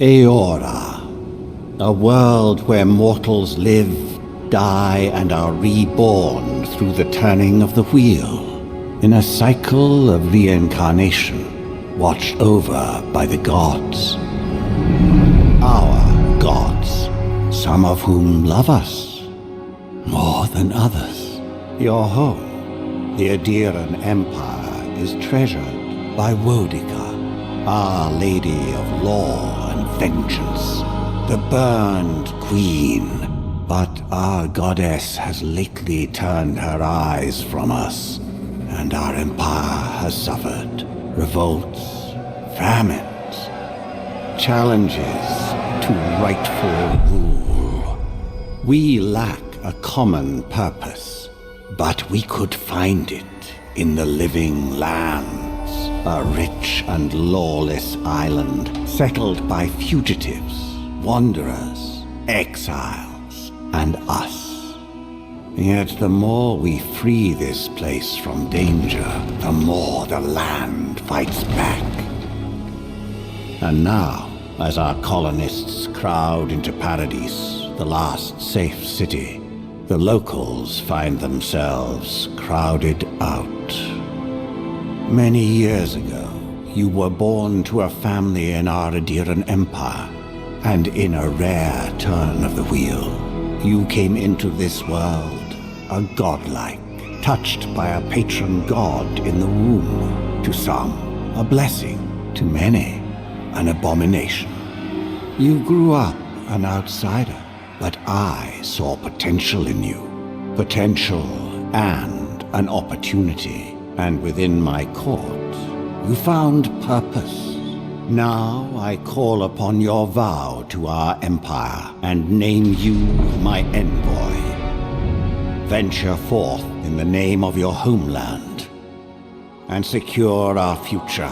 Aora, a world where mortals live, die, and are reborn through the turning of the wheel, in a cycle of reincarnation, watched over by the gods. Our gods, some of whom love us more than others. Your home, the Adiran Empire, is treasured by Wodica, Our Lady of Law and Vengeance, the burned queen. But our goddess has lately turned her eyes from us, and our empire has suffered revolts, famines, challenges to rightful rule. We lack a common purpose, but we could find it in the living lands, a rich and lawless island settled by fugitives, wanderers, exiles, and us. Yet the more we free this place from danger, the more the land fights back. And now, as our colonists crowd into Paradise, the last safe city, the locals find themselves crowded out. Many years ago, you were born to a family in our Adiran Empire, and in a rare turn of the wheel, you came into this world, a godlike, touched by a patron god in the womb. To some, a blessing; to many, an abomination. You grew up an outsider, but I saw potential in you. Potential and an opportunity. And within my court, you found purpose. Now I call upon your vow to our empire and name you my envoy. Venture forth in the name of your homeland and secure our future.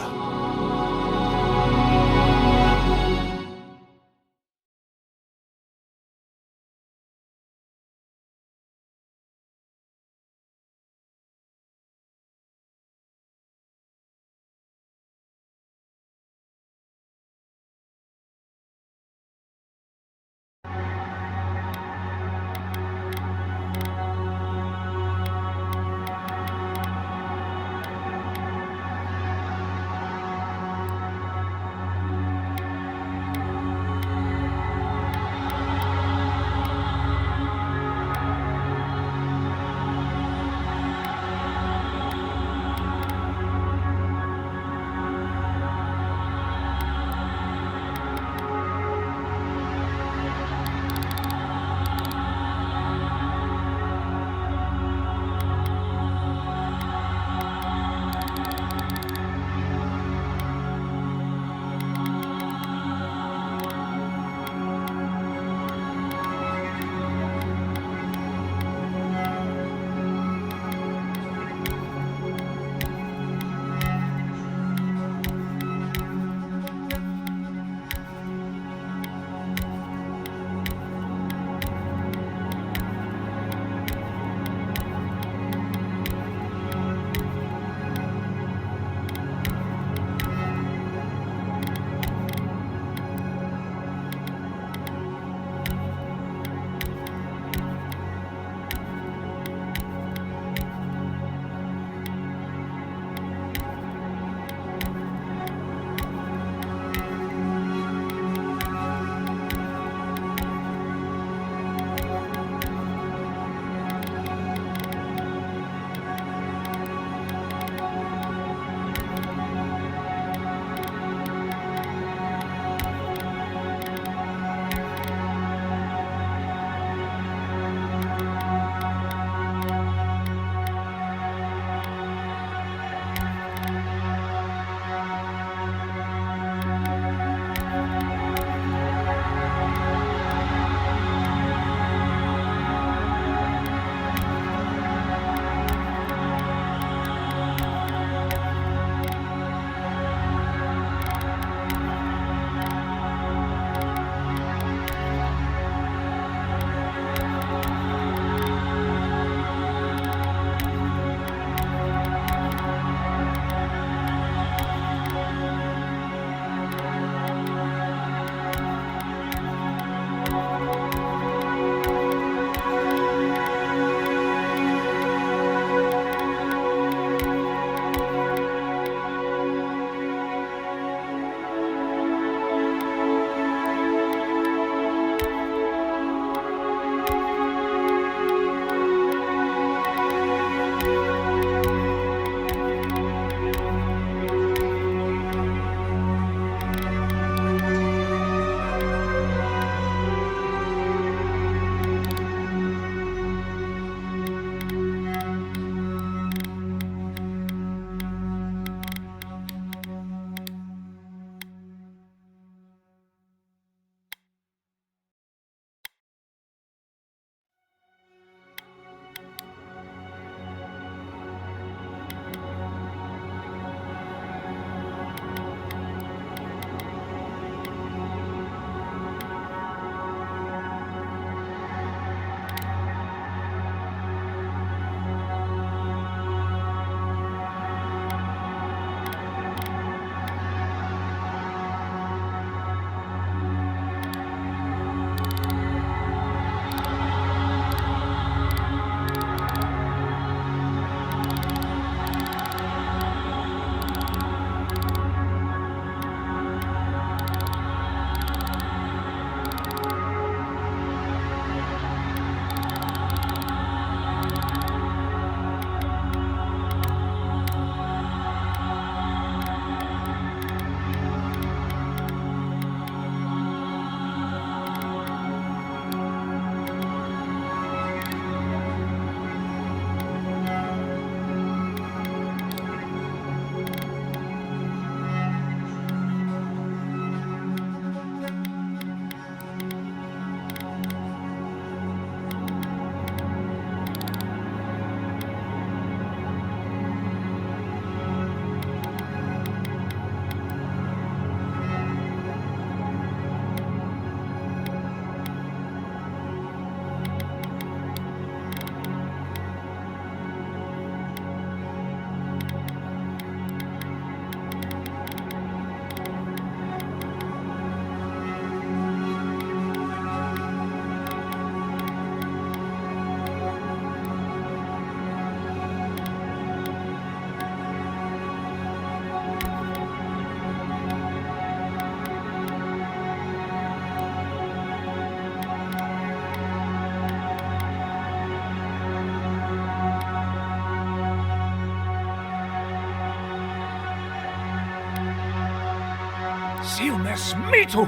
Silmes mitu!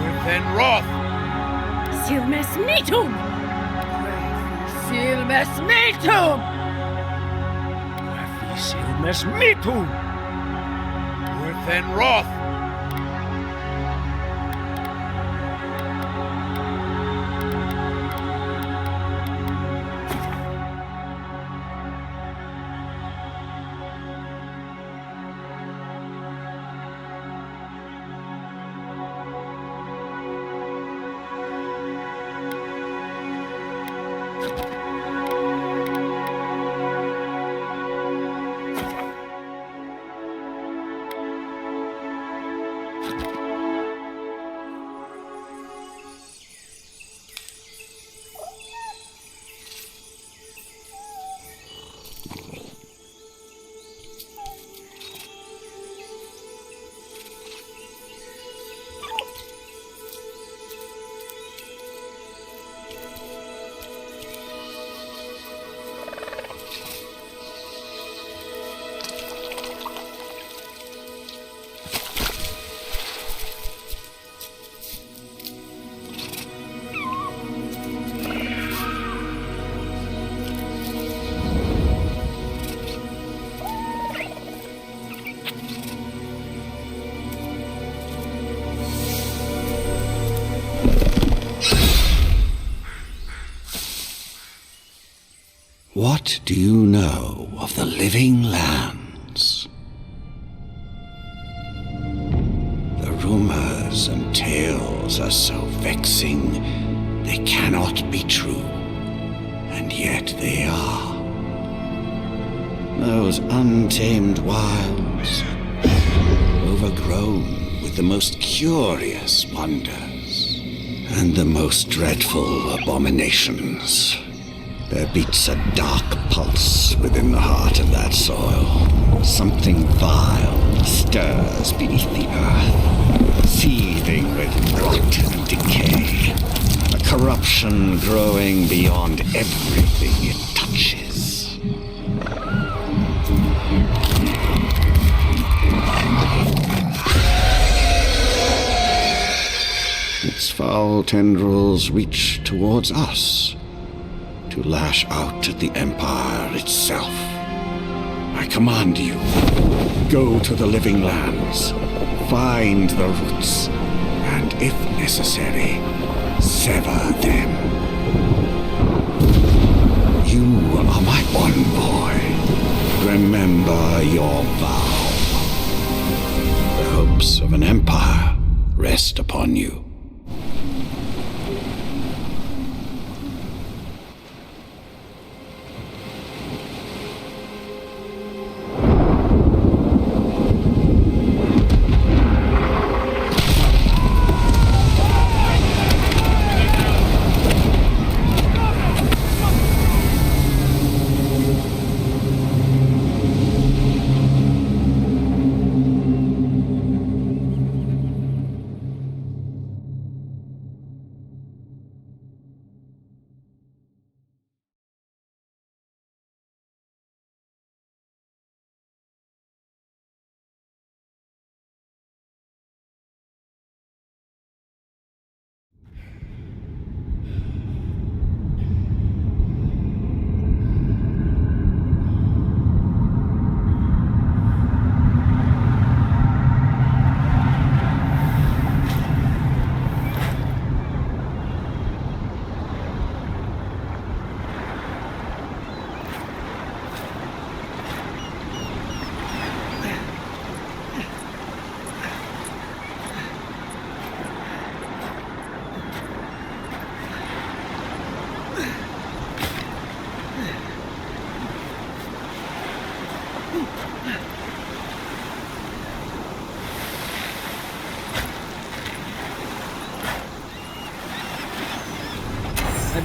Earthen wrath! Silmes mitum! Silmes mitum! Silmes mitu! Earthen wrath! What do you know of the living lands? The rumors and tales are so vexing, they cannot be true, and yet they are. Those untamed wilds, overgrown with the most curious wonders and the most dreadful abominations. There beats a dark pulse within the heart of that soil. Something vile stirs beneath the earth, seething with rot and decay. A corruption growing beyond everything it touches. Its foul tendrils reach towards us, to lash out at the Empire itself. I command you, go to the living lands, find the roots, and if necessary, sever them. You are my envoy. Remember your vow. The hopes of an empire rest upon you.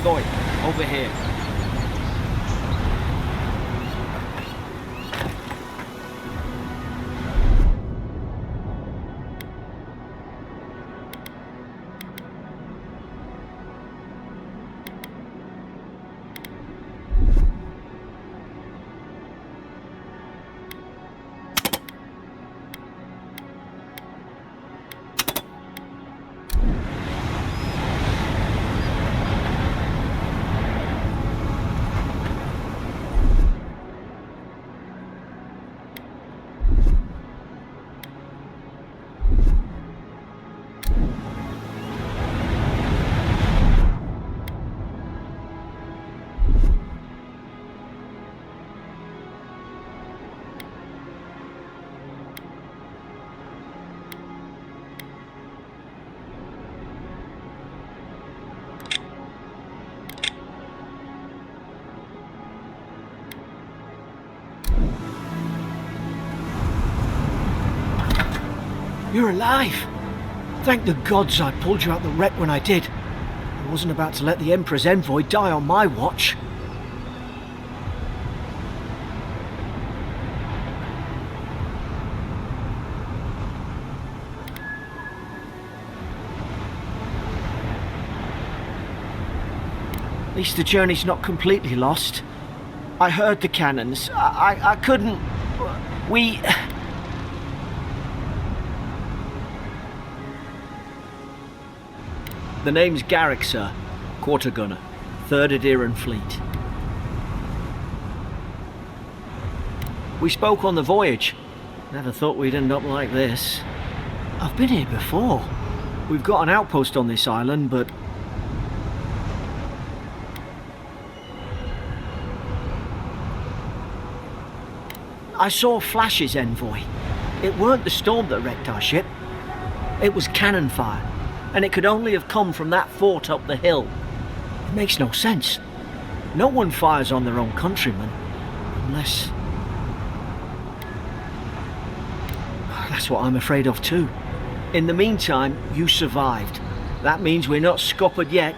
Lloyd, over here. You're alive! Thank the gods I pulled you out the wreck when I did. I wasn't about to let the Emperor's envoy die on my watch. At least the journey's not completely lost. I heard the cannons. I couldn't... We... The name's Garrick, sir. Quarter gunner. 3rd Adheran Fleet. We spoke on the voyage. Never thought we'd end up like this. I've been here before. We've got an outpost on this island, but... I saw flashes, envoy. It weren't the storm that wrecked our ship. It was cannon fire, and it could only have come from that fort up the hill. It makes no sense. No one fires on their own countrymen, unless... That's what I'm afraid of too. In the meantime, you survived. That means we're not scuppered yet.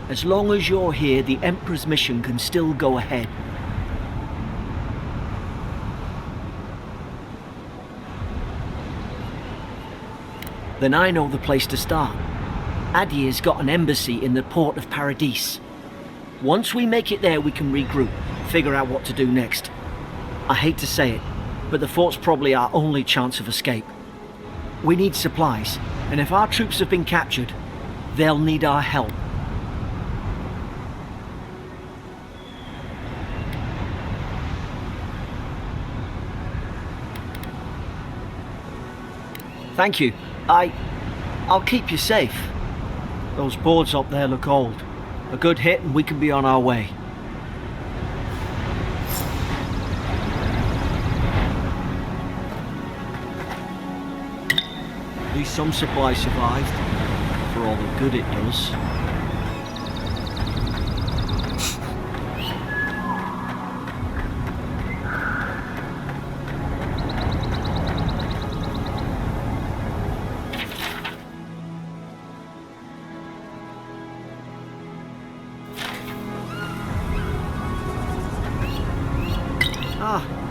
As long as you're here, the Emperor's mission can still go ahead. Then I know the place to start. Adir's got an embassy in the port of Paradis. Once we make it there, we can regroup, figure out what to do next. I hate to say it, but the fort's probably our only chance of escape. We need supplies, and if our troops have been captured, they'll need our help. Thank you. I'll keep you safe. Those boards up there look old. A good hit and we can be on our way. At least some supplies survived, for all the good it does.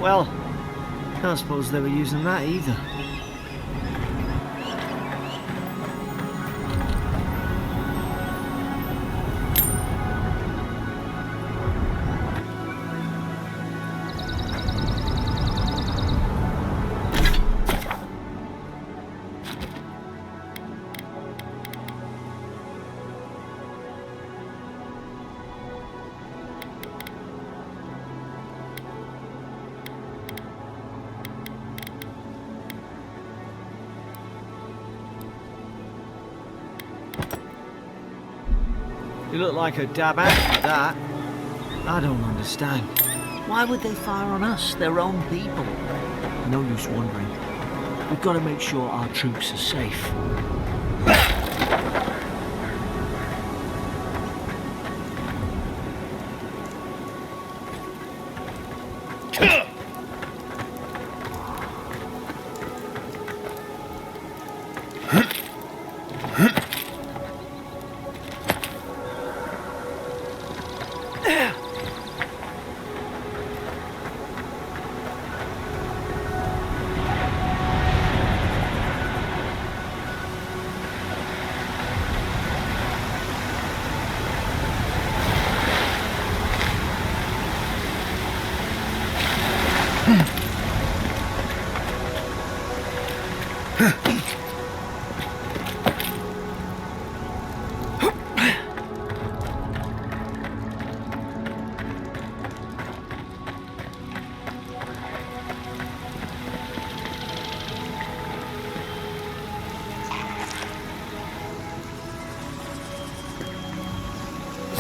Well, can't suppose they were using that either. You look like a dab out for that. I don't understand. Why would they fire on us, their own people? No use wondering. We've got to make sure our troops are safe.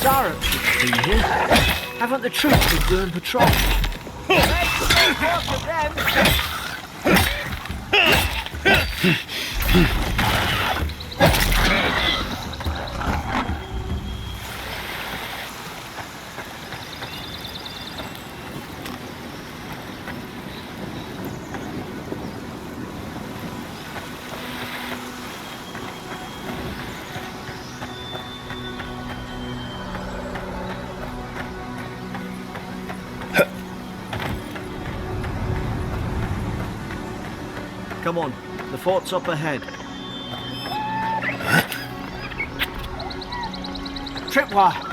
Zara should be here. Haven't the troops been doing patrol? Come on, the fort's up ahead. Tripwire!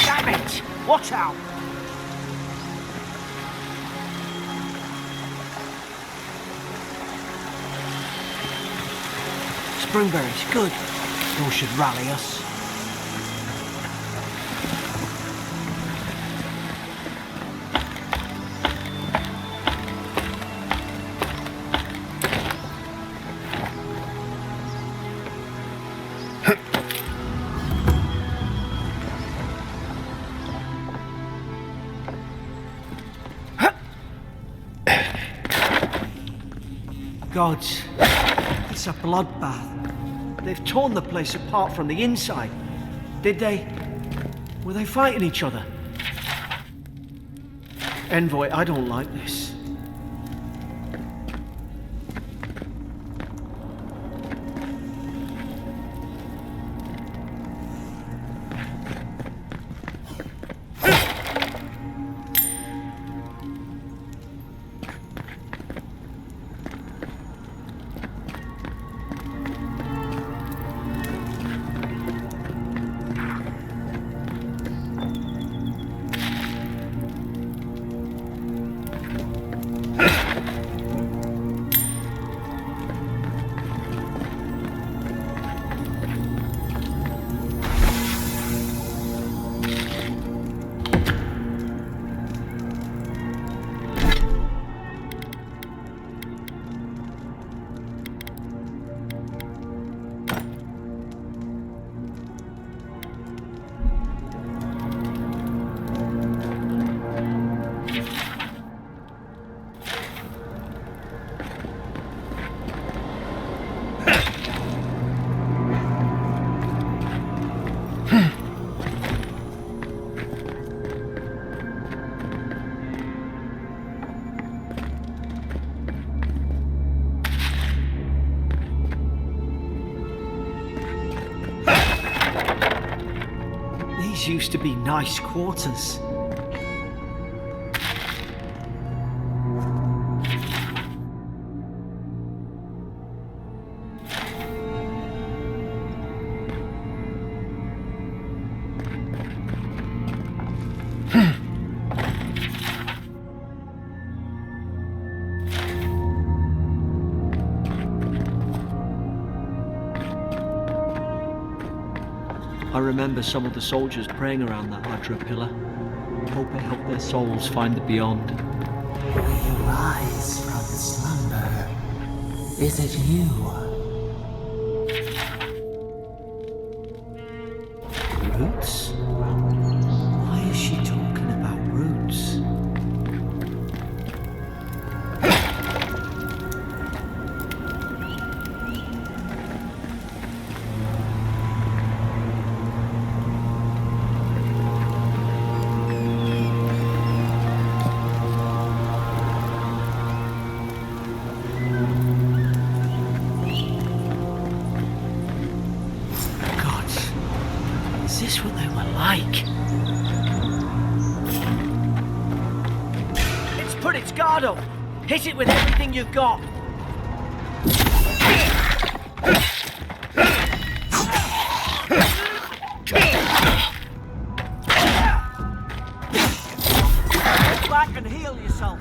Damn it! Watch out! Springberries, good. Those should rally us. Gods, it's a bloodbath. They've torn the place apart from the inside. Did they? Were they fighting each other? Envoy, I don't like this. These used to be nice quarters. I remember some of the soldiers praying around that Hydra pillar. Hope it helped their souls find the beyond. We rise from slumber. Is it you? Roots? Why is she talking about roots? Is this what they were like? It's put its guard up! Hit it with everything you've got! Go back and heal yourself!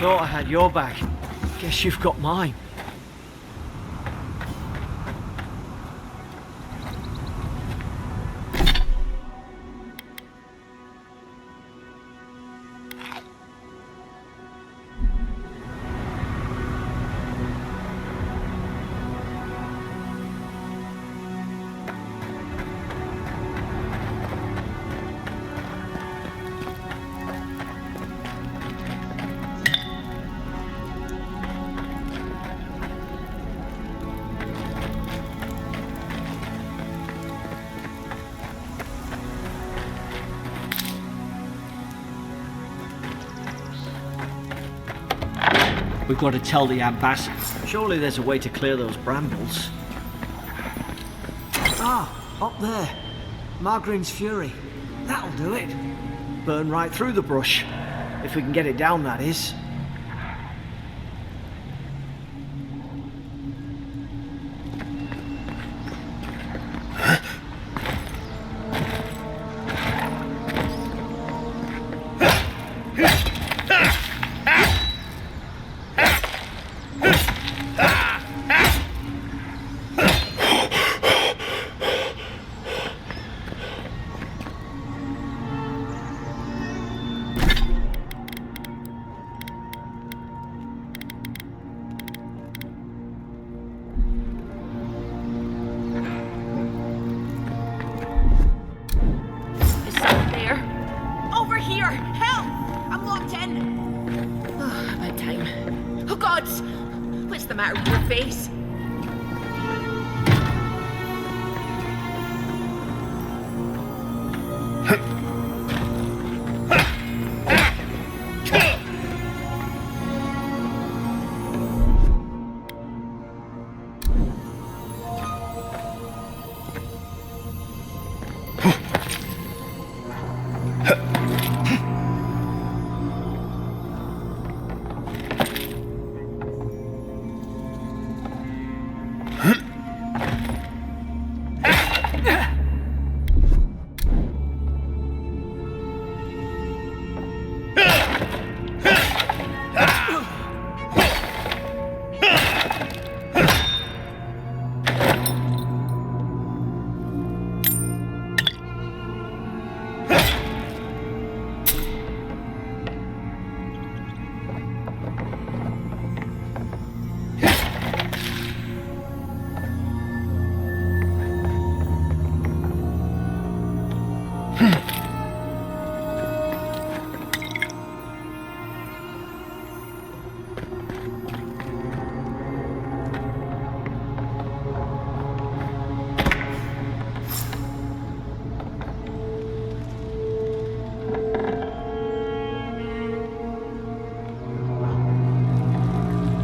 Thought I had your back. Guess you've got mine. We've got to tell the ambassador. Surely there's a way to clear those brambles. Ah, up there. Margarine's Fury. That'll do it. Burn right through the brush. If we can get it down, that is. What's the matter with your face?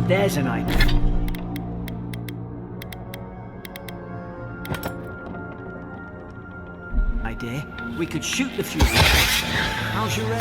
There's an idea. We could shoot the fuel. How's your aim?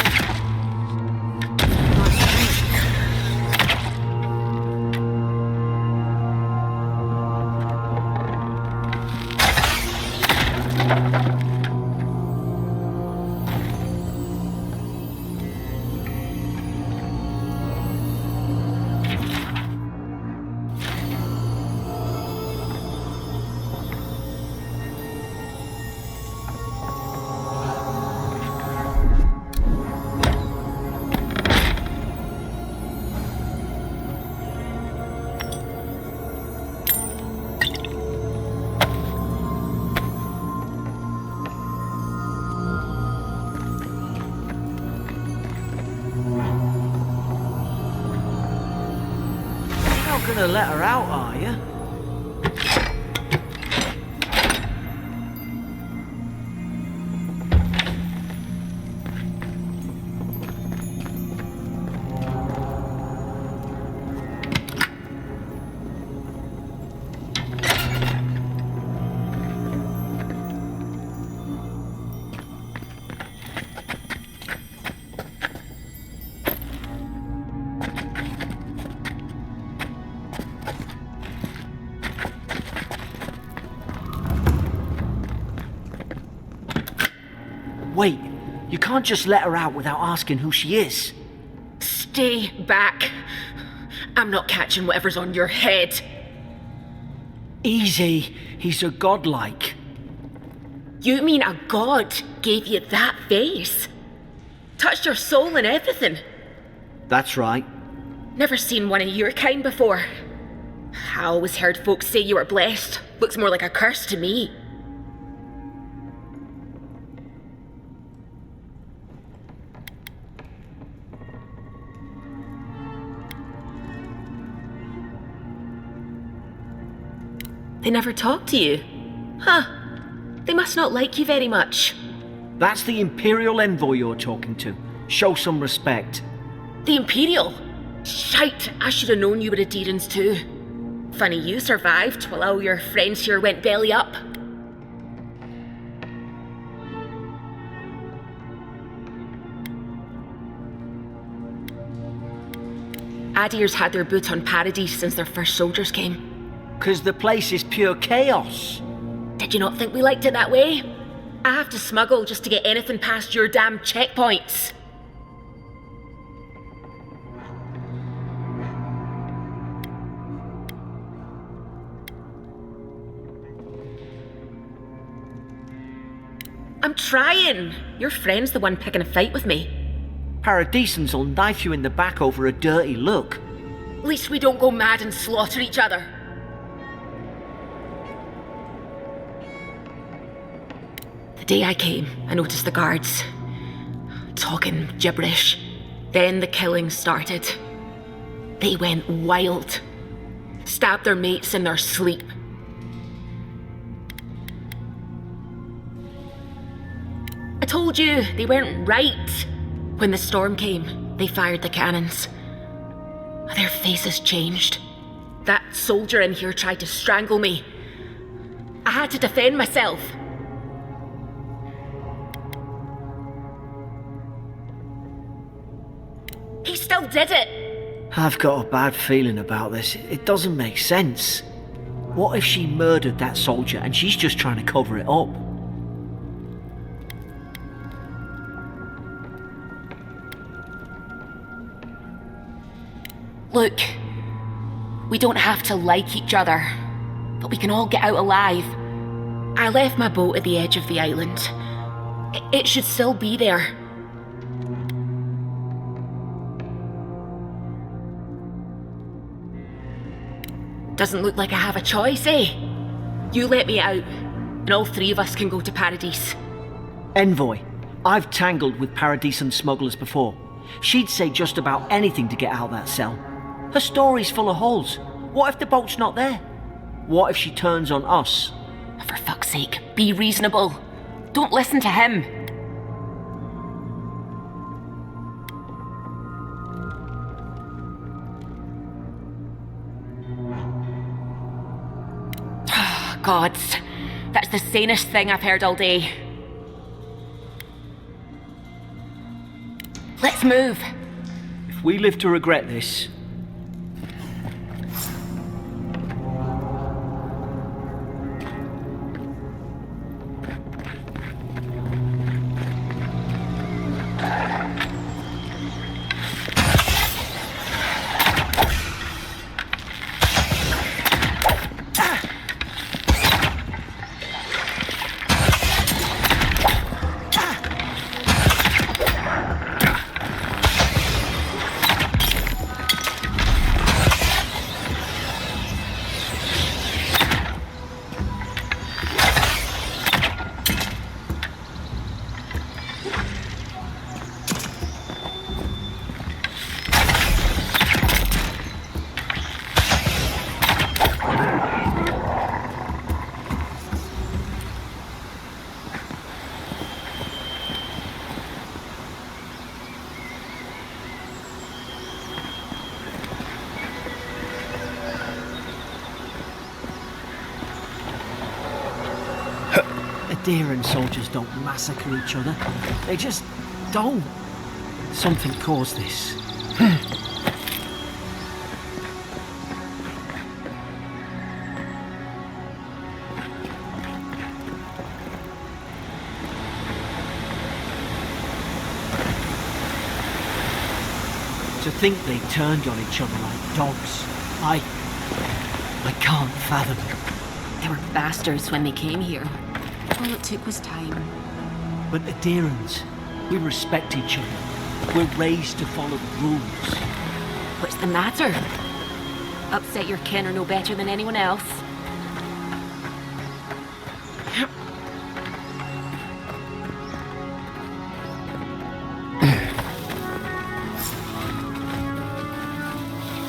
gonna let her out, are you? Wait, you can't just let her out without asking who she is. Stay back. I'm not catching whatever's on your head. Easy, he's a godlike. You mean a god gave you that face? Touched your soul and everything? That's right. Never seen one of your kind before. I always heard folks say you were blessed. Looks more like a curse to me. They never talk to you? Huh. They must not like you very much. That's the Imperial envoy you're talking to. Show some respect. The Imperial? Shite, I should have known you were Adherans too. Funny you survived while all your friends here went belly up. Adir's had their boot on Paradise since their first soldiers came. 'Cause the place is pure chaos. Did you not think we liked it that way? I have to smuggle just to get anything past your damn checkpoints. I'm trying. Your friend's the one picking a fight with me. Paradisans will knife you in the back over a dirty look. At least we don't go mad and slaughter each other. The day I came, I noticed the guards talking gibberish. Then the killing started. They went wild. Stabbed their mates in their sleep. I told you, they weren't right. When the storm came, they fired the cannons. Their faces changed. That soldier in here tried to strangle me. I had to defend myself. He still did it. I've got a bad feeling about this. It doesn't make sense. What if she murdered that soldier and she's just trying to cover it up? Look, we don't have to like each other, but we can all get out alive. I left my boat at the edge of the island. It should still be there. Doesn't look like I have a choice, eh? You let me out, and all three of us can go to Paradise. Envoy, I've tangled with Paradisan smugglers before. She'd say just about anything to get out of that cell. Her story's full of holes. What if the boat's not there? What if she turns on us? For fuck's sake, be reasonable. Don't listen to him. Gods, that's the sanest thing I've heard all day. Let's move. If we live to regret this... Adherent soldiers don't massacre each other. They just don't. Something caused this. To think they turned on each other like dogs. I can't fathom it. They were bastards when they came here. All it took was time. But adherents, we respect each other. We're raised to follow the rules. What's the matter? Upset your kin are no better than anyone else.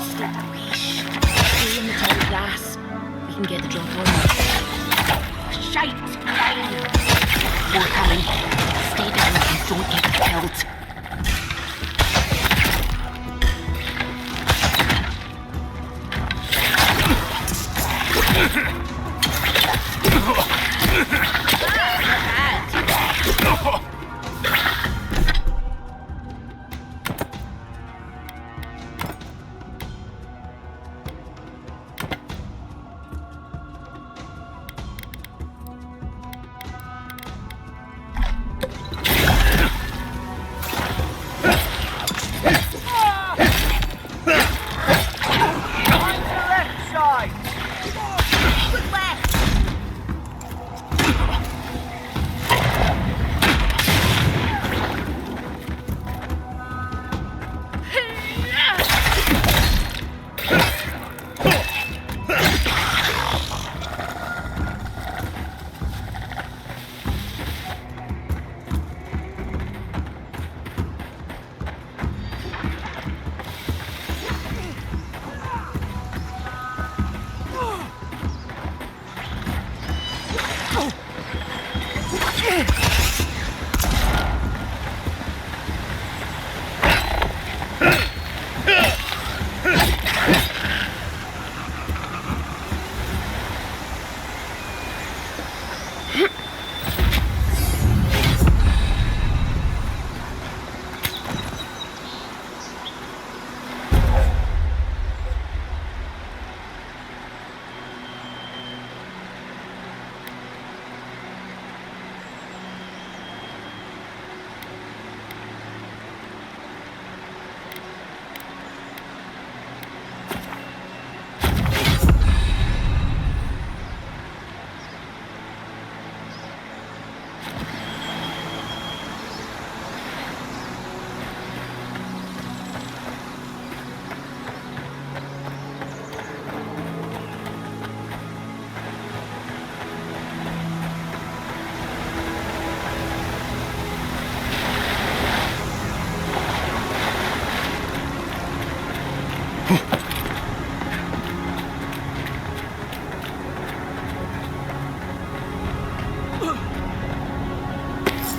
Stay in the tall grass. We can get the drop on. Shite! Fine! More coming. Stay down and don't get killed.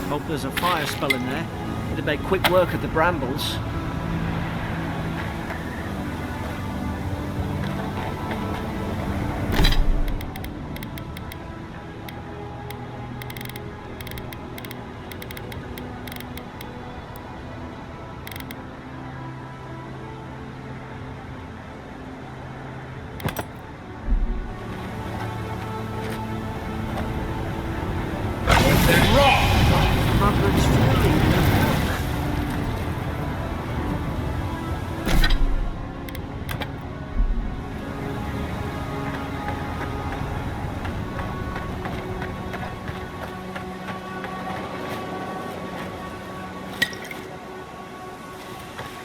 Hope there's a fire spell in there. It'd have made quick work of the brambles.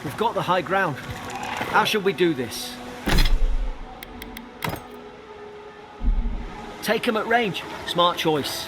We've got the high ground. How should we do this? Take him at range. Smart choice.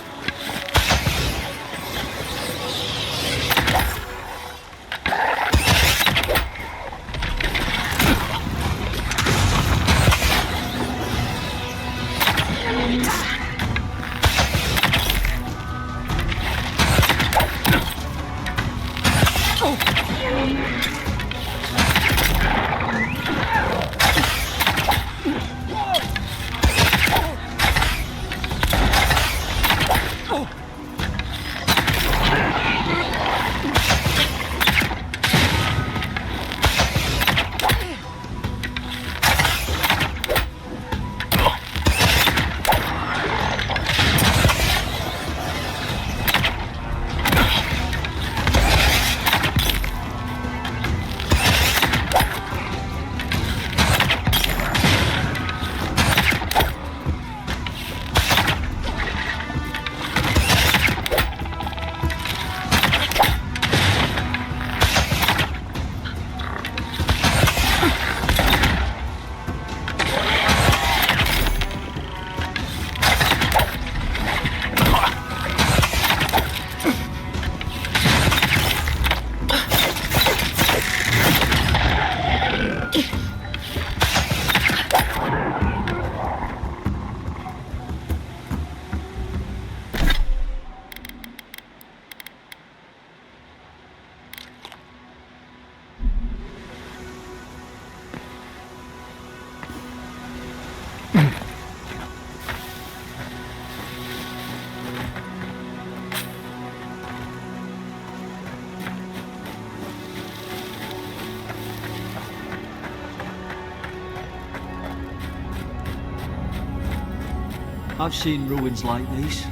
I've seen ruins like these.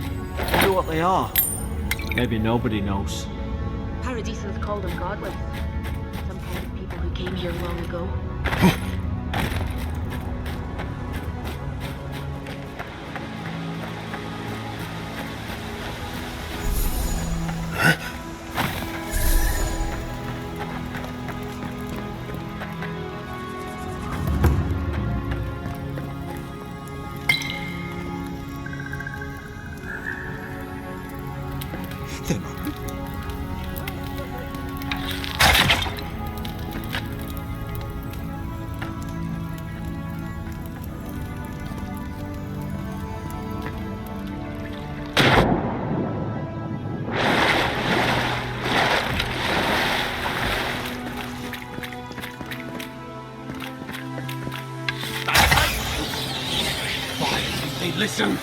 Wonder what they are. Maybe nobody knows. Paradisans called them godless. Some kind of people who came here long ago. They're not. Why didn't they listen?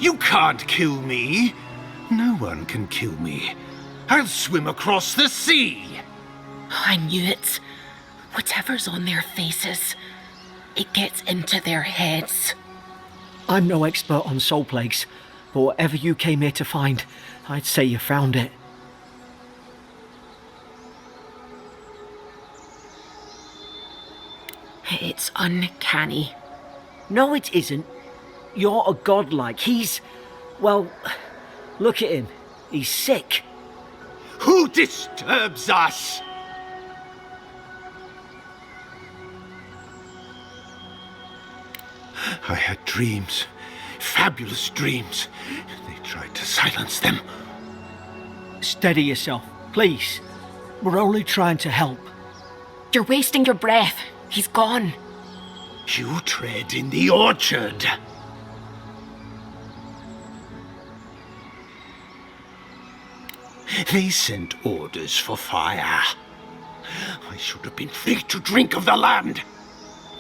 You can't kill me. No one can kill me. I'll swim across the sea. I knew it. Whatever's on their faces, it gets into their heads. I'm no expert on soul plagues, but whatever you came here to find, I'd say you found it. It's uncanny. No, it isn't. You're a godlike. He's... well, look at him. He's sick. Who disturbs us? I had dreams. Fabulous dreams. They tried to silence them. Steady yourself, please. We're only trying to help. You're wasting your breath. He's gone. You tread in the orchard. They sent orders for fire. I should have been free to drink of the land.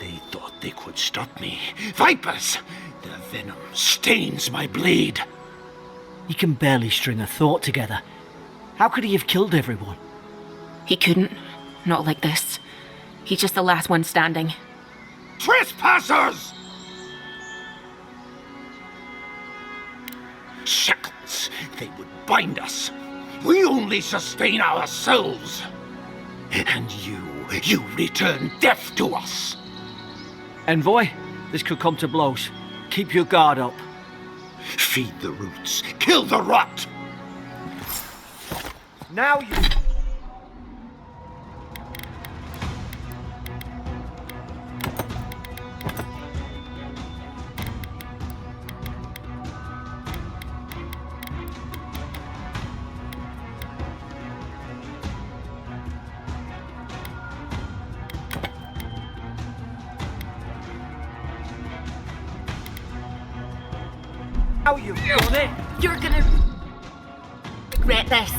They thought they could stop me. Vipers! Their venom stains my blade. He can barely string a thought together. How could he have killed everyone? He couldn't. Not like this. He's just the last one standing. Trespassers! Shackles! They would bind us. We only sustain ourselves. And you return death to us. Envoy, this could come to blows. Keep your guard up. Feed the roots. Kill the rot. Now you... Now you've done it! You're gonna regret this.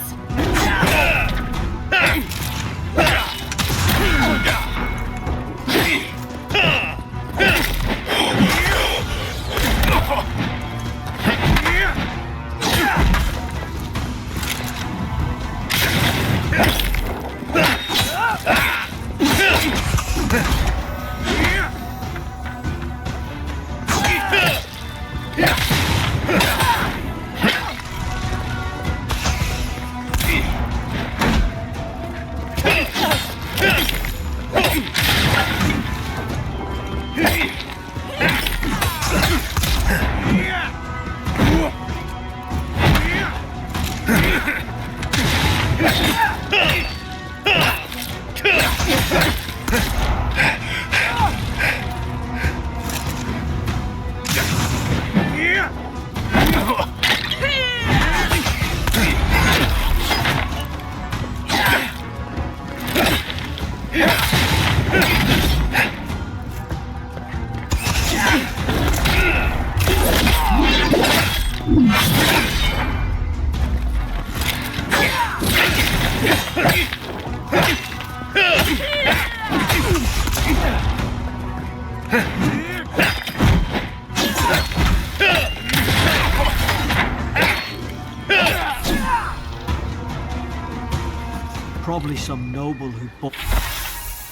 Probably some noble who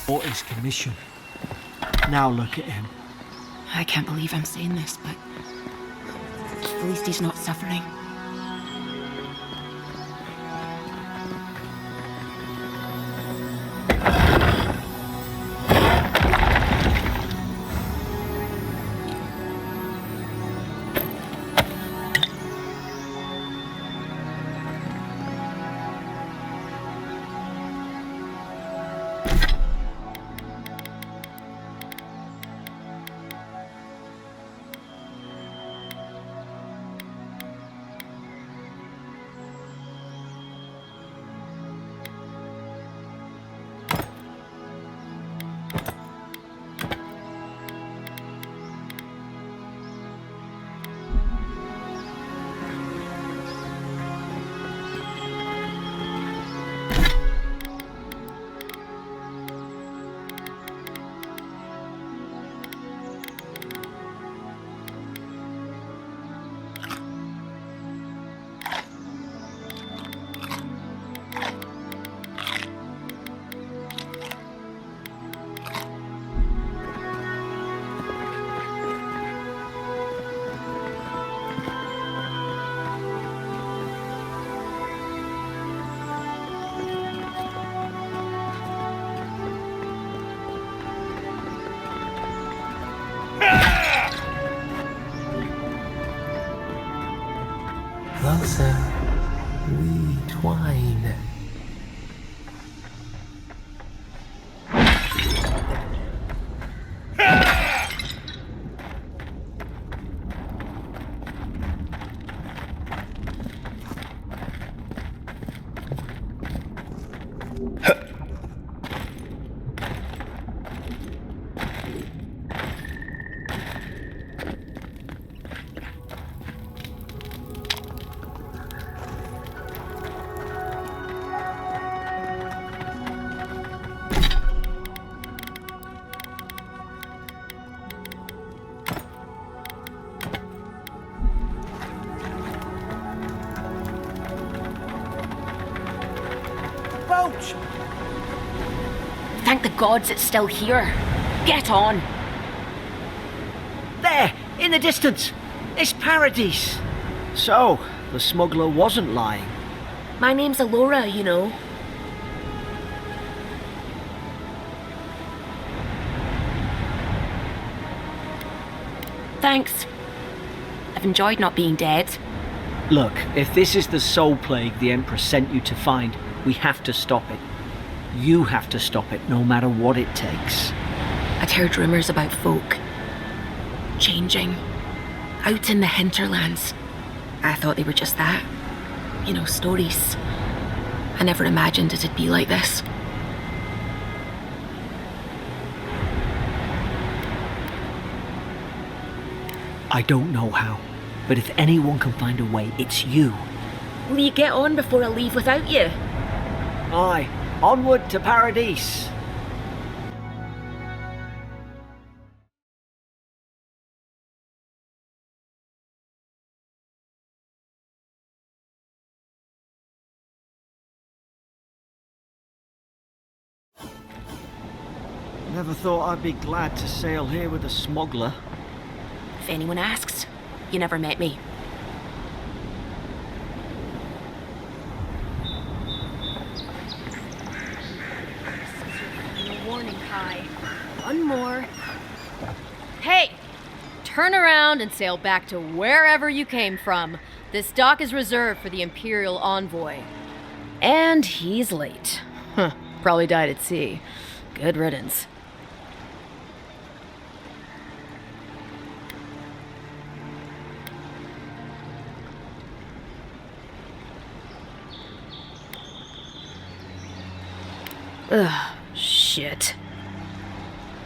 bought his commission. Now look at him. I can't believe I'm saying this, but at least he's not suffering. Closer, we twine. Thank the gods it's still here. Get on. There, in the distance. It's Paradise. So, the smuggler wasn't lying. My name's Alora, you know. Thanks. I've enjoyed not being dead. Look, if this is the soul plague the Emperor sent you to find, we have to stop it. You have to stop it, no matter what it takes. I'd heard rumours about folk changing out in the hinterlands. I thought they were just that. You know, stories. I never imagined it'd be like this. I don't know how, but if anyone can find a way, it's you. Will you get on before I leave without you? Aye, onward to Paradise. Never thought I'd be glad to sail here with a smuggler. If anyone asks, you never met me. Warning high. One more. Hey! Turn around and sail back to wherever you came from. This dock is reserved for the Imperial envoy. And he's late. Huh. Probably died at sea. Good riddance. Ugh, shit.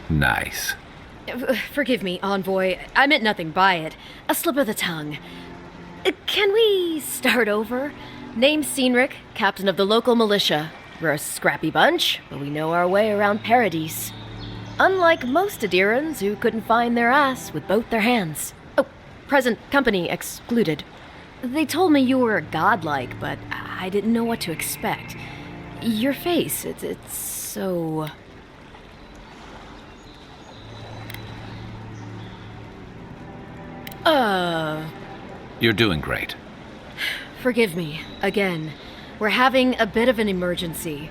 Nice. Forgive me, envoy. I meant nothing by it. A slip of the tongue. Can we start over? Name's Cynric, captain of the local militia. We're a scrappy bunch, but we know our way around Paradise. Unlike most Adirans who couldn't find their ass with both their hands. Oh, present company excluded. They told me you were godlike, but I didn't know what to expect. Your face, it's so... You're doing great. Forgive me, again. We're having a bit of an emergency.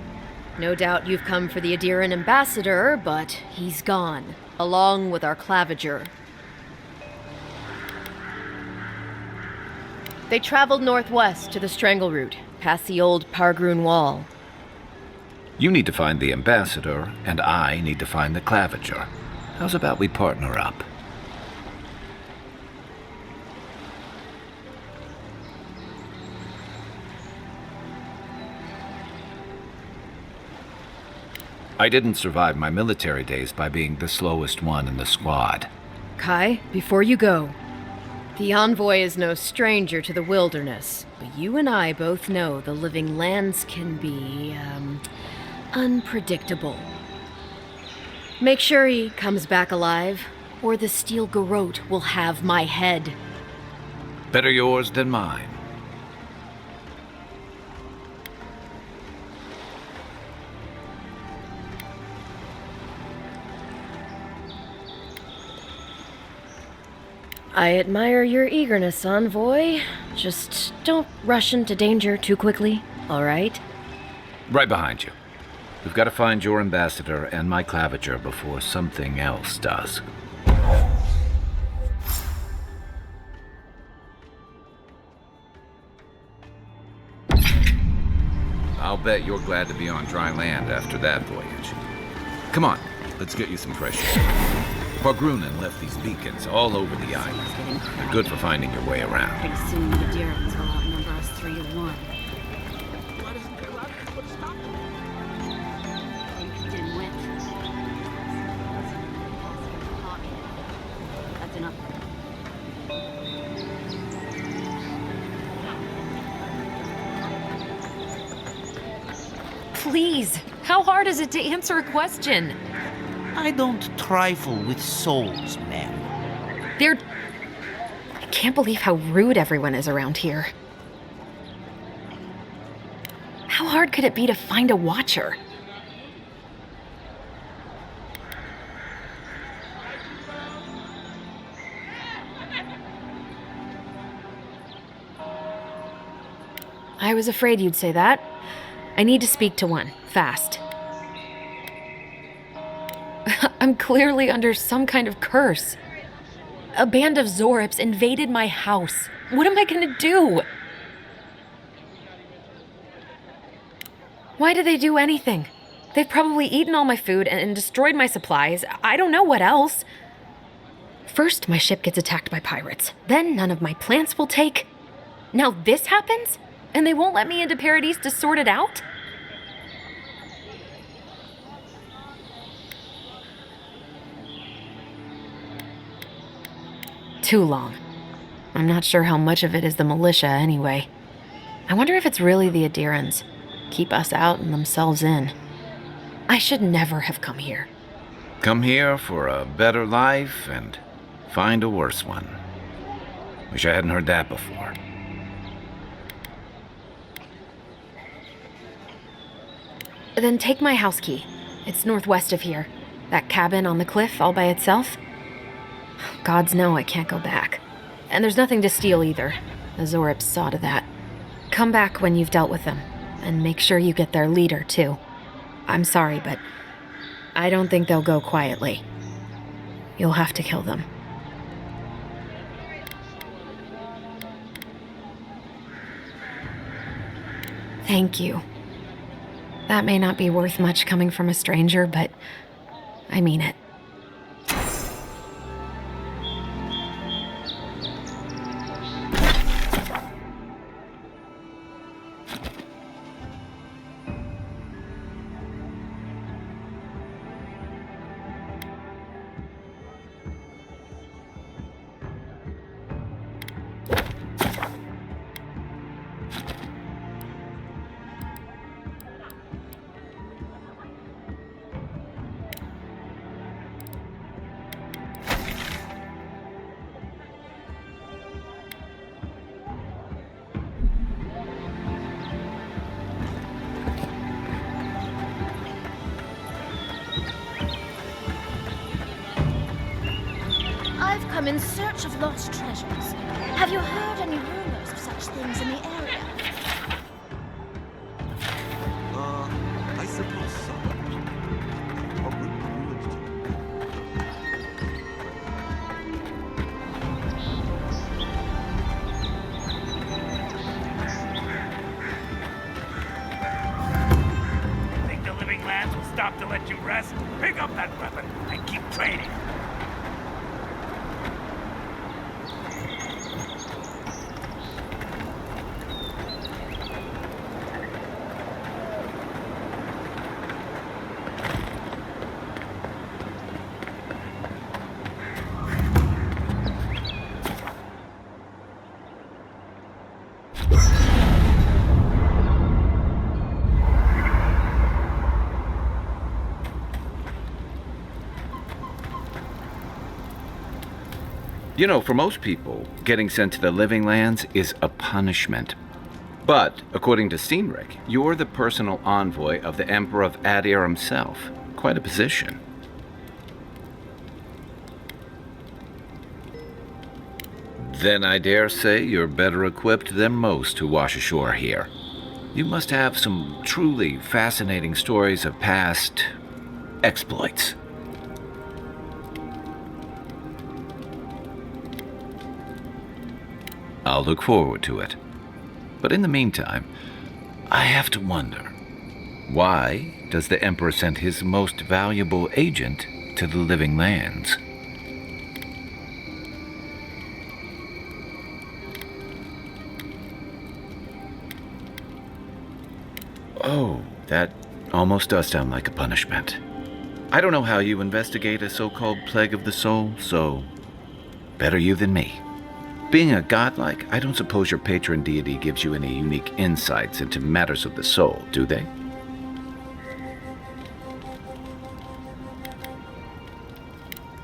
No doubt you've come for the Adiran ambassador, but he's gone, along with our claviger. They traveled northwest to the Strangle Route, past the old Pargroon Wall. You need to find the ambassador, and I need to find the claviger. How's about we partner up? I didn't survive my military days by being the slowest one in the squad. Kai, before you go, the envoy is no stranger to the wilderness, but you and I both know the living lands can be, unpredictable. Make sure he comes back alive, or the steel garrote will have my head. Better yours than mine. I admire your eagerness, envoy. Just don't rush into danger too quickly, all right? Right behind you. We've got to find your ambassador and my claviger before something else does. I'll bet you're glad to be on dry land after that voyage. Come on, let's get you some fresh air. Pargrunen left these beacons all over the island. They're good for finding your way around. Pretty soon the Dirans will outnumber us 3-1. Didn't win. That's enough. Please, how hard is it to answer a question? I don't trifle with souls, man. I can't believe how rude everyone is around here. How hard could it be to find a watcher? I was afraid you'd say that. I need to speak to one, fast. I'm clearly under some kind of curse. A band of Zorips invaded my house. What am I gonna do? Why did they do anything? They've probably eaten all my food and destroyed my supplies. I don't know what else. First, my ship gets attacked by pirates. Then none of my plants will take. Now this happens? And they won't let me into Paradise to sort it out? Too long. I'm not sure how much of it is the militia anyway. I wonder if it's really the Adirans. Keep us out and themselves in. I should never have come here. Come here for a better life and find a worse one. Wish I hadn't heard that before. Then take my house key. It's northwest of here. That cabin on the cliff all by itself. Gods know I can't go back. And there's nothing to steal either. The Zorips saw to that. Come back when you've dealt with them. And make sure you get their leader, too. I'm sorry, but I don't think they'll go quietly. You'll have to kill them. Thank you. That may not be worth much coming from a stranger, but I mean it. I'm in search of lost treasures. Have you heard any rumors of such things in the area? I suppose so. A ruined Think the living lands will stop to let you rest? Pick up that weapon and keep training. You know, for most people, getting sent to the Living Lands is a punishment. But, according to Steenrick, you're the personal envoy of the Emperor of Adir himself. Quite a position. Then I dare say you're better equipped than most to wash ashore here. You must have some truly fascinating stories of past exploits. I'll look forward to it. But in the meantime, I have to wonder, why does the Emperor send his most valuable agent to the Living Lands? Oh, that almost does sound like a punishment. I don't know how you investigate a so-called plague of the soul, so better you than me. Being a godlike, I don't suppose your patron deity gives you any unique insights into matters of the soul, do they?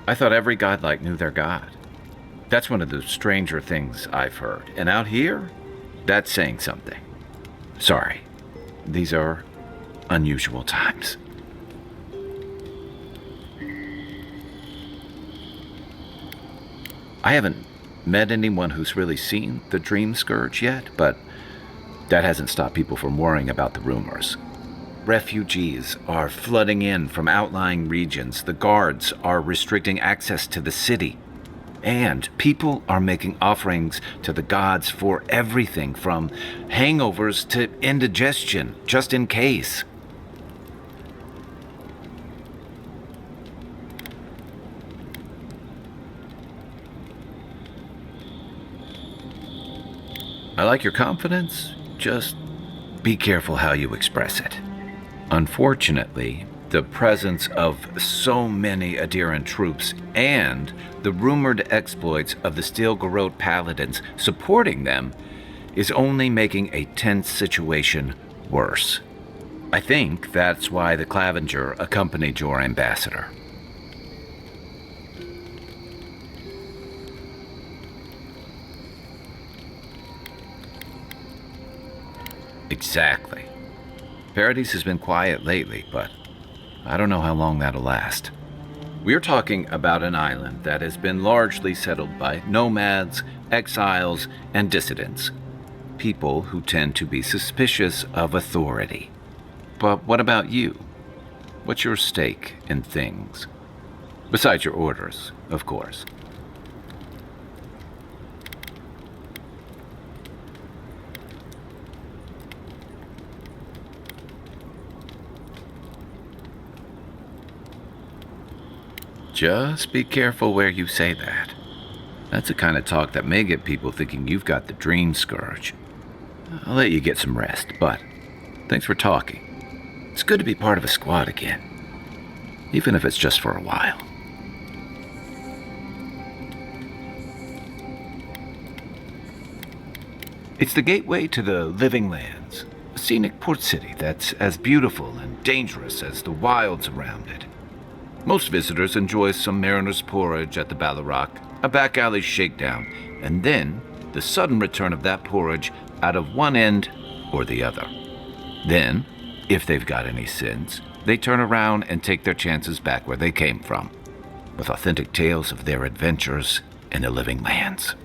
I thought every godlike knew their god. That's one of the stranger things I've heard. And out here, that's saying something. Sorry, these are unusual times. I haven't met anyone who's really seen the Dream Scourge yet, but that hasn't stopped people from worrying about the rumors. Refugees are flooding in from outlying regions. The guards are restricting access to the city. And people are making offerings to the gods for everything from hangovers to indigestion, just in case. I like your confidence, just be careful how you express it. Unfortunately, the presence of so many Adiran troops and the rumored exploits of the Steel Garrote paladins supporting them is only making a tense situation worse. I think that's why the Clavenger accompanied your ambassador. Exactly. Paradise has been quiet lately, but I don't know how long that'll last. We're talking about an island that has been largely settled by nomads, exiles, and dissidents. People who tend to be suspicious of authority. But what about you? What's your stake in things? Besides your orders, of course. Just be careful where you say that. That's the kind of talk that may get people thinking you've got the Dream Scourge. I'll let you get some rest, but thanks for talking. It's good to be part of a squad again, even if it's just for a while. It's the gateway to the Living Lands, a scenic port city that's as beautiful and dangerous as the wilds around it. Most visitors enjoy some mariner's porridge at the Ballarrock, a back alley shakedown, and then the sudden return of that porridge out of one end or the other. Then, if they've got any sins, they turn around and take their chances back where they came from, with authentic tales of their adventures in the living lands.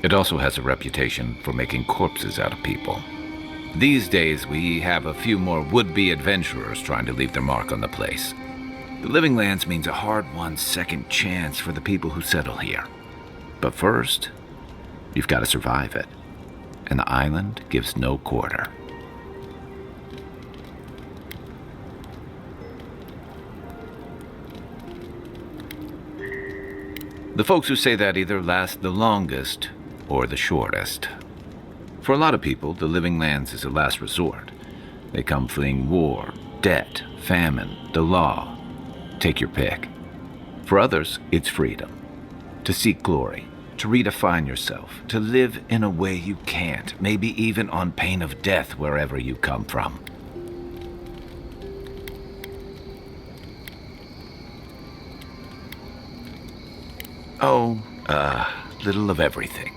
It also has a reputation for making corpses out of people. These days, we have a few more would-be adventurers trying to leave their mark on the place. The Living Lands means a hard-won second chance for the people who settle here. But first, you've got to survive it. And the island gives no quarter. The folks who say that either last the longest or the shortest. For a lot of people, the Living Lands is a last resort. They come fleeing war, debt, famine, the law. Take your pick. For others, it's freedom. To seek glory, to redefine yourself, to live in a way you can't, maybe even on pain of death wherever you come from. Oh, little of everything.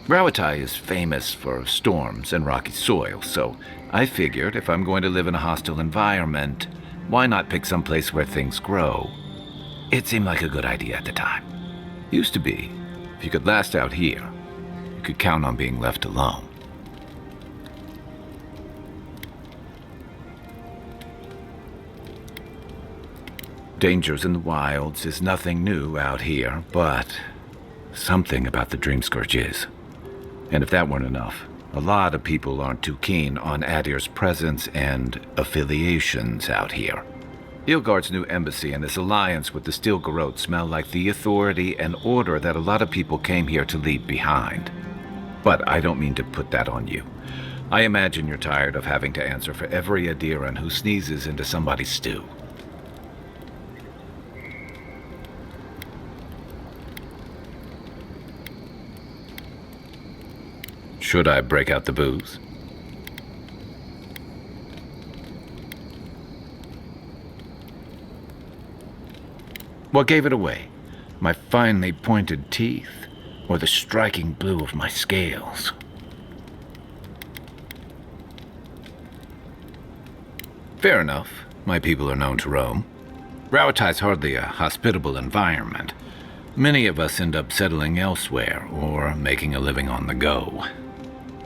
Rawatai is famous for storms and rocky soil, so I figured if I'm going to live in a hostile environment, why not pick some place where things grow? It seemed like a good idea at the time. Used to be, if you could last out here, you could count on being left alone. Dangers in the wilds is nothing new out here, but something about the Dream Scourge is. And if that weren't enough, a lot of people aren't too keen on Adir's presence and affiliations out here. Ilgard's new embassy and his alliance with the Steel Garrote smell like the authority and order that a lot of people came here to leave behind. But I don't mean to put that on you. I imagine you're tired of having to answer for every Adiran who sneezes into somebody's stew. Should I break out the booze? What gave it away? My finely pointed teeth, or the striking blue of my scales? Fair enough. My people are known to roam. Rawatai's hardly a hospitable environment. Many of us end up settling elsewhere, or making a living on the go.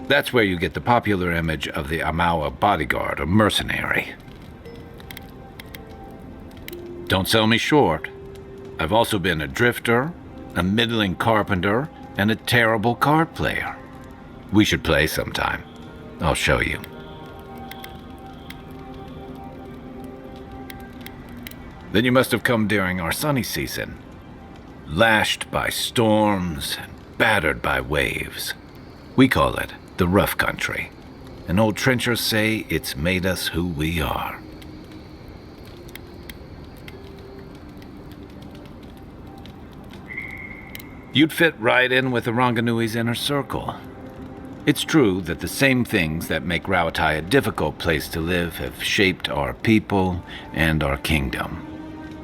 That's where you get the popular image of the Amawa bodyguard or mercenary. Don't sell me short. I've also been a drifter, a middling carpenter, and a terrible card player. We should play sometime. I'll show you. Then you must have come during our sunny season. Lashed by storms and battered by waves. We call it the rough country. And old trenchers say it's made us who we are. You'd fit right in with the Ranganui's inner circle. It's true that the same things that make Rawatai a difficult place to live have shaped our people and our kingdom.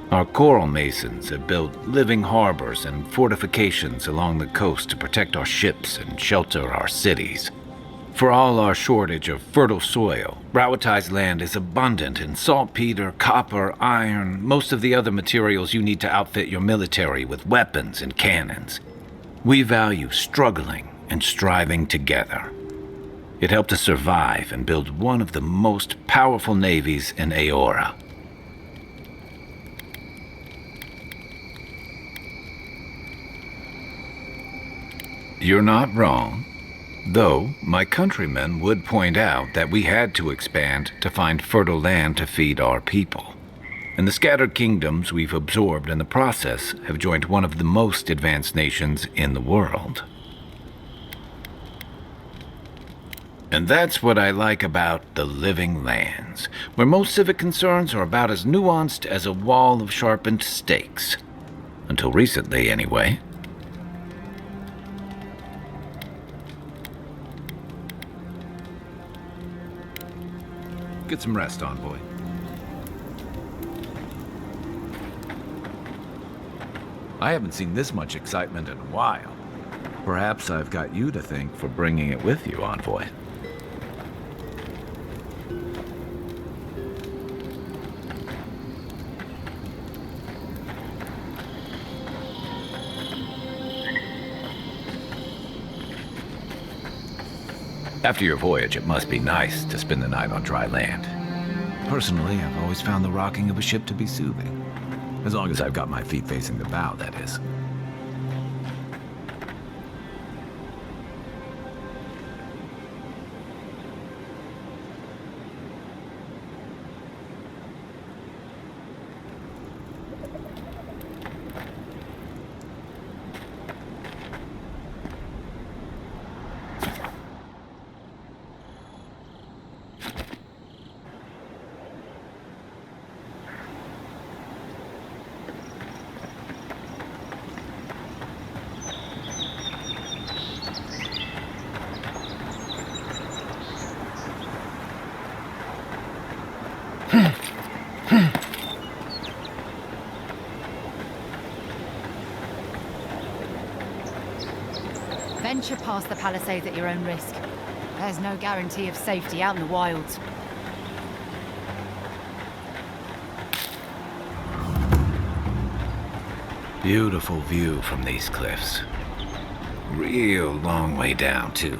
Our coral masons have built living harbors and fortifications along the coast to protect our ships and shelter our cities. For all our shortage of fertile soil, Rawatai's land is abundant in saltpeter, copper, iron, most of the other materials you need to outfit your military with weapons and cannons. We value struggling and striving together. It helped us survive and build one of the most powerful navies in Aora. You're not wrong. Though, my countrymen would point out that we had to expand to find fertile land to feed our people. And the scattered kingdoms we've absorbed in the process have joined one of the most advanced nations in the world. And that's what I like about the Living Lands, where most civic concerns are about as nuanced as a wall of sharpened stakes. Until recently, anyway. Get some rest, Envoy. I haven't seen this much excitement in a while. Perhaps I've got you to thank for bringing it with you, Envoy. After your voyage, it must be nice to spend the night on dry land. Personally, I've always found the rocking of a ship to be soothing. As long as I've got my feet facing the bow, that is. Venture past the palisades at your own risk. There's no guarantee of safety out in the wilds. Beautiful view from these cliffs. Real long way down, too.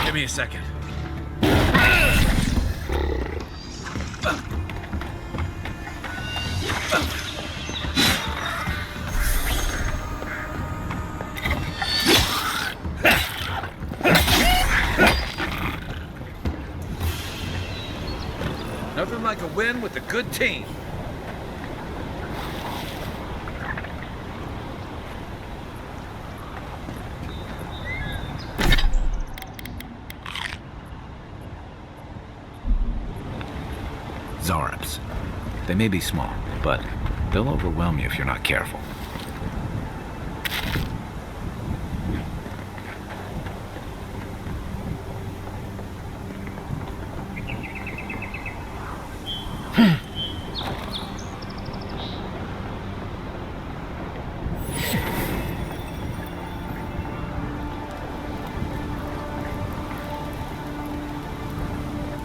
Give me a second. Nothing like a win with a good team. Zarabs. They may be small, but they'll overwhelm you if you're not careful.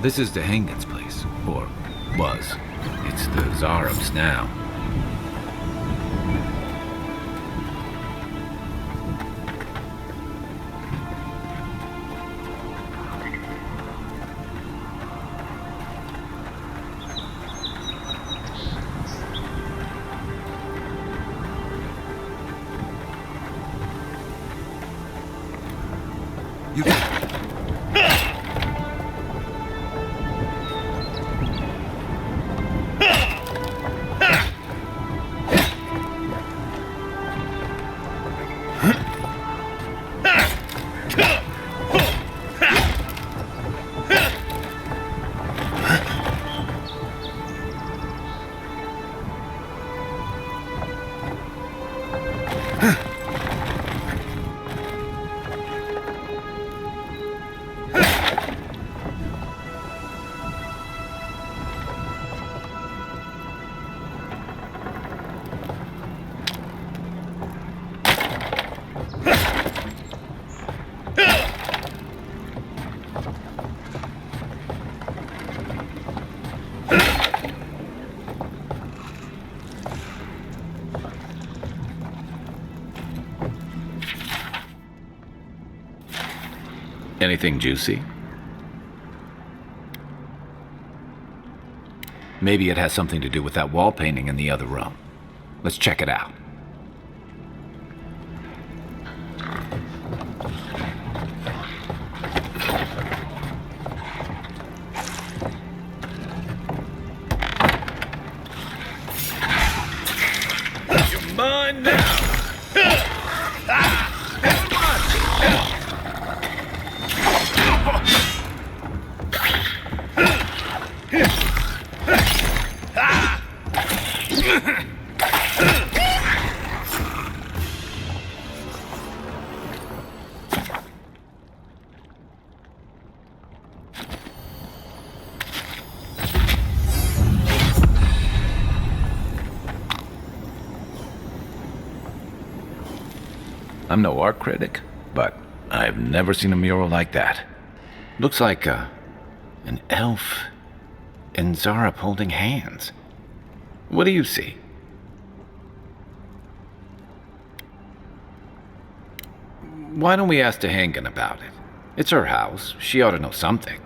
This is the Hangin's place, or was. It's the Zarabs now. You Anything juicy? Maybe it has something to do with that wall painting in the other room. Let's check it out. You're mine now! I'm no art critic, but I've never seen a mural like that. Looks like an elf and Zarep holding hands. What do you see? Why don't we ask Tehangan about it? It's her house. She ought to know something.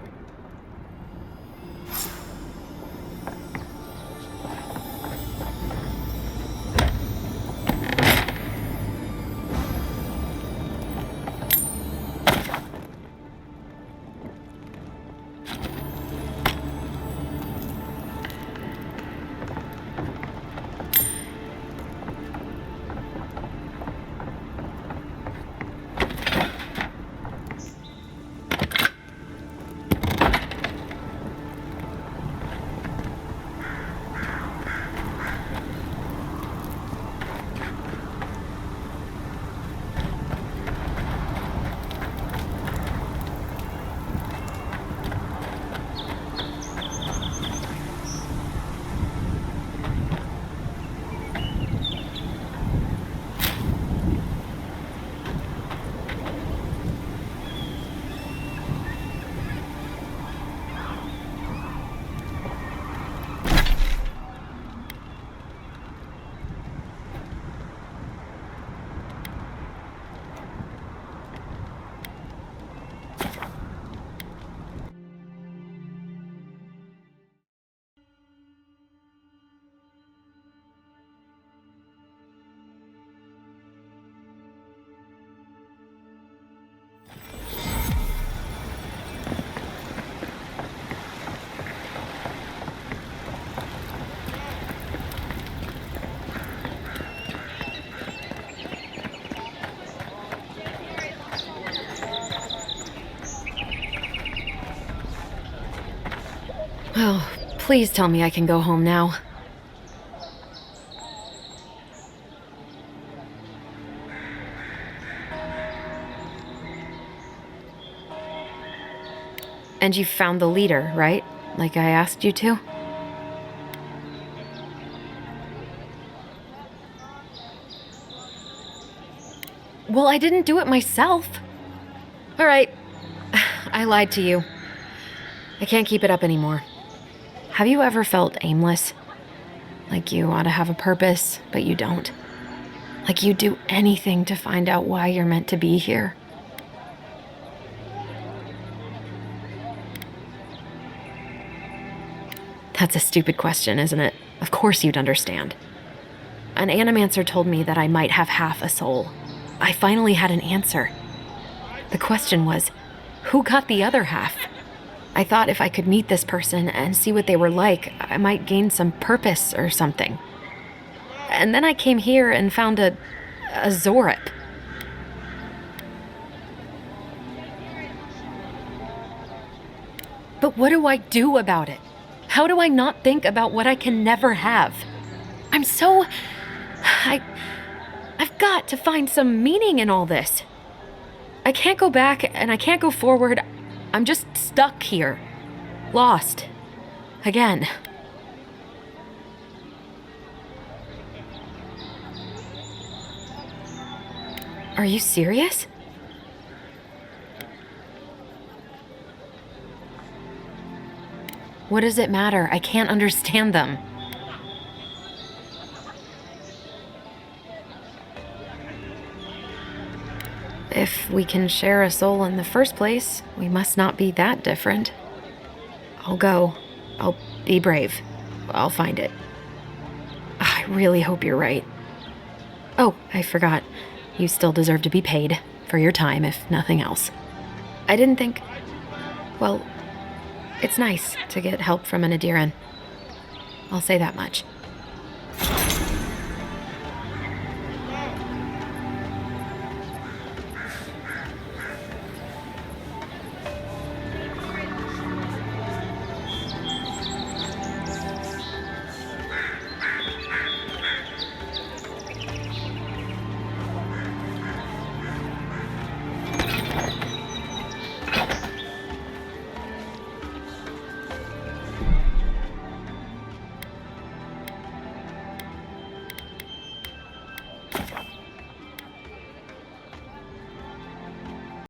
Oh, please tell me I can go home now. And you found the leader, right? Like I asked you to? Well, I didn't do it myself. All right. I lied to you. I can't keep it up anymore. Have you ever felt aimless? Like you ought to have a purpose, but you don't? Like you'd do anything to find out why you're meant to be here? That's a stupid question, isn't it? Of course you'd understand. An animancer told me that I might have half a soul. I finally had an answer. The question was, who got the other half? I thought if I could meet this person and see what they were like, I might gain some purpose or something. And then I came here and found a Zorep. But what do I do about it? How do I not think about what I can never have? I've got to find some meaning in all this. I can't go back and I can't go forward. I'm just stuck here. Lost. Again. Are you serious? What does it matter? I can't understand them. If we can share a soul in the first place, we must not be that different. I'll go. I'll be brave. I'll find it. I really hope you're right. Oh, I forgot. You still deserve to be paid for your time, if nothing else. I didn't think... Well, it's nice to get help from an Adiran. I'll say that much.